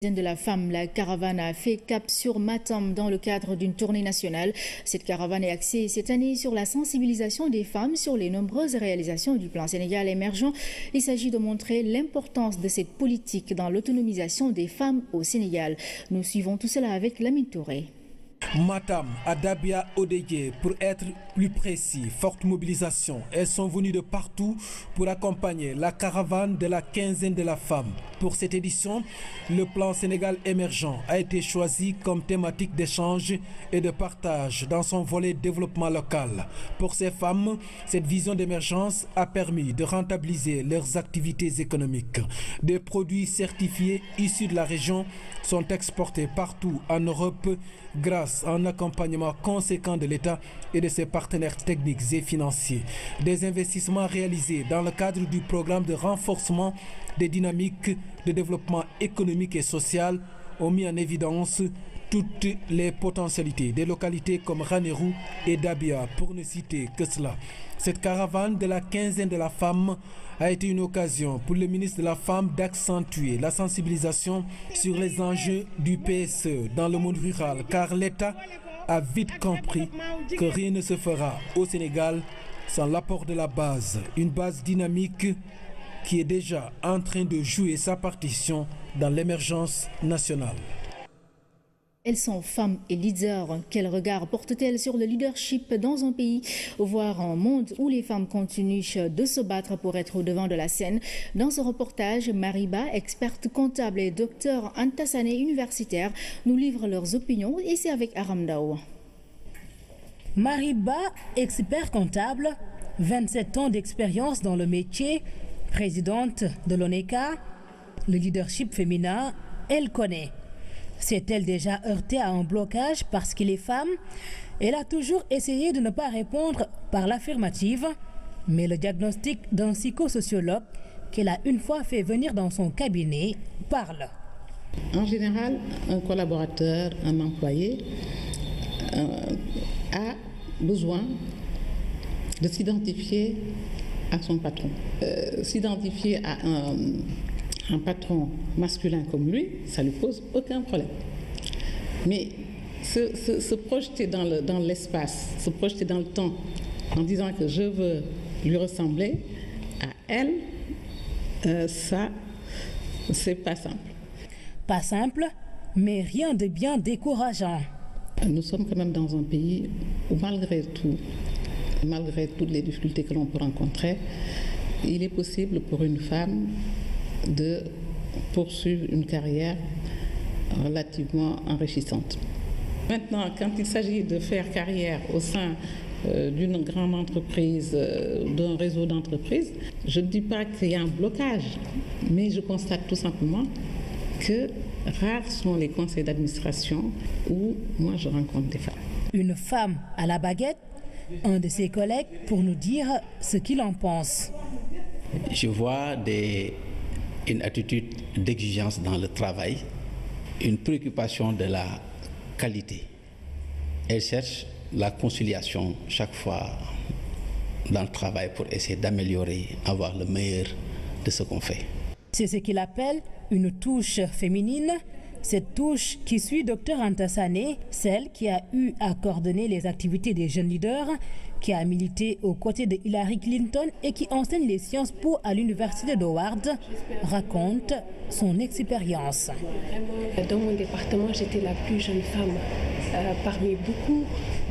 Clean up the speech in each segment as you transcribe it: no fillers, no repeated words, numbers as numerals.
De la femme, la caravane a fait cap sur Matam dans le cadre d'une tournée nationale. Cette caravane est axée cette année sur la sensibilisation des femmes sur les nombreuses réalisations du plan Sénégal émergent. Il s'agit de montrer l'importance de cette politique dans l'autonomisation des femmes au Sénégal. Nous suivons tout cela avec Lamine Touré. Matam, à Dabia, Odeye, pour être plus précis, forte mobilisation. Elles sont venues de partout pour accompagner la caravane de la quinzaine de la femme. Pour cette édition, le plan Sénégal émergent a été choisi comme thématique d'échange et de partage dans son volet développement local. Pour ces femmes, cette vision d'émergence a permis de rentabiliser leurs activités économiques. Des produits certifiés issus de la région sont exportés partout en Europe grâce à un accompagnement conséquent de l'État et de ses partenaires techniques et financiers. Des investissements réalisés dans le cadre du programme de renforcement des dynamiques de développement économique et social ont mis en évidence toutes les potentialités des localités comme Ranérou et Dabia, pour ne citer que cela. Cette caravane de la quinzaine de la femme a été une occasion pour le ministre de la Femme d'accentuer la sensibilisation sur les enjeux du PSE dans le monde rural, car l'État a vite compris que rien ne se fera au Sénégal sans l'apport de la base, une base dynamique qui est déjà en train de jouer sa partition dans l'émergence nationale. Elles sont femmes et leaders. Quel regard portent-elles sur le leadership dans un pays, voire un monde où les femmes continuent de se battre pour être au devant de la scène? Dans ce reportage, Mariba, experte comptable et docteur Anta Sané universitaire, nous livre leurs opinions et c'est avec Aram Dao. Mariba, expert comptable, 27 ans d'expérience dans le métier, présidente de l'ONECA, le leadership féminin, elle connaît. S'est-elle déjà heurtée à un blocage parce qu'elle est femme? Elle a toujours essayé de ne pas répondre par l'affirmative, mais le diagnostic d'un psychosociologue qu'elle a une fois fait venir dans son cabinet parle. En général, un collaborateur, un employé a besoin de s'identifier à son patron. S'identifier à un patron masculin comme lui, ça ne lui pose aucun problème. Mais se projeter dans l'espace, se projeter dans le temps, en disant que je veux lui ressembler, à elle, ça, c'est pas simple. Pas simple, mais rien de bien décourageant. Nous sommes quand même dans un pays où malgré toutes les difficultés que l'on peut rencontrer, il est possible pour une femme de poursuivre une carrière relativement enrichissante. Maintenant, quand il s'agit de faire carrière au sein d'une grande entreprise, d'un réseau d'entreprises, je ne dis pas qu'il y a un blocage, mais je constate tout simplement que rares sont les conseils d'administration où moi je rencontre des femmes. Une femme à la baguette, un de ses collègues pour nous dire ce qu'il en pense. Je vois une attitude d'exigence dans le travail, une préoccupation de la qualité. Elle cherche la conciliation chaque fois dans le travail pour essayer d'améliorer, avoir le meilleur de ce qu'on fait. C'est ce qu'il appelle une touche féminine, cette touche qui suit Dr Anta Sané, celle qui a eu à coordonner les activités des jeunes leaders, qui a milité aux côtés de Hillary Clinton et qui enseigne les sciences po à l'université d'Howard, raconte son expérience. Dans mon département, j'étais la plus jeune femme parmi beaucoup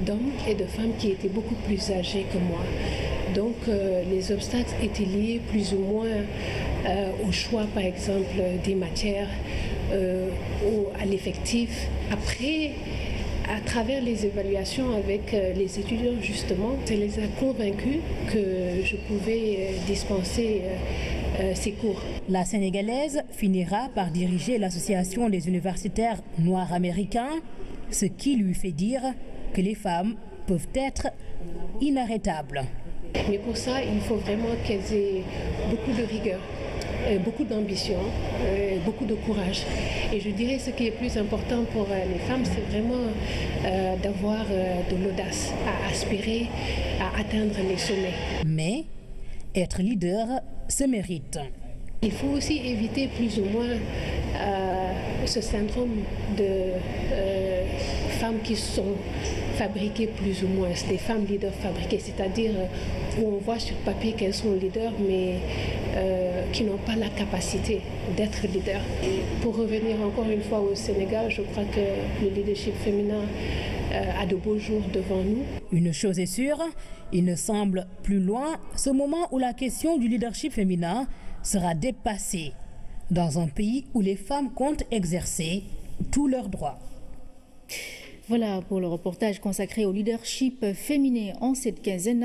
d'hommes et de femmes qui étaient beaucoup plus âgés que moi. Donc les obstacles étaient liés plus ou moins au choix, par exemple, des matières, à l'effectif. Après, à travers les évaluations avec les étudiants, justement, ça les a convaincus que je pouvais dispenser ces cours. La Sénégalaise finira par diriger l'association des universitaires noirs américains, ce qui lui fait dire que les femmes peuvent être inarrêtables. Mais pour ça, il faut vraiment qu'elles aient beaucoup de rigueur, beaucoup d'ambition, beaucoup de courage. Et je dirais ce qui est plus important pour les femmes, c'est vraiment d'avoir de l'audace, à aspirer, à atteindre les sommets. Mais être leader se mérite. Il faut aussi éviter plus ou moins ce syndrome de femmes qui sont fabriquées plus ou moins, des femmes leaders fabriquées, c'est-à-dire où on voit sur papier qu'elles sont leaders, mais qui n'ont pas la capacité d'être leaders. Et pour revenir encore une fois au Sénégal, je crois que le leadership féminin a de beaux jours devant nous. Une chose est sûre, il ne semble plus loin ce moment où la question du leadership féminin sera dépassée dans un pays où les femmes comptent exercer tous leurs droits. Voilà pour le reportage consacré au leadership féminin en cette quinzaine.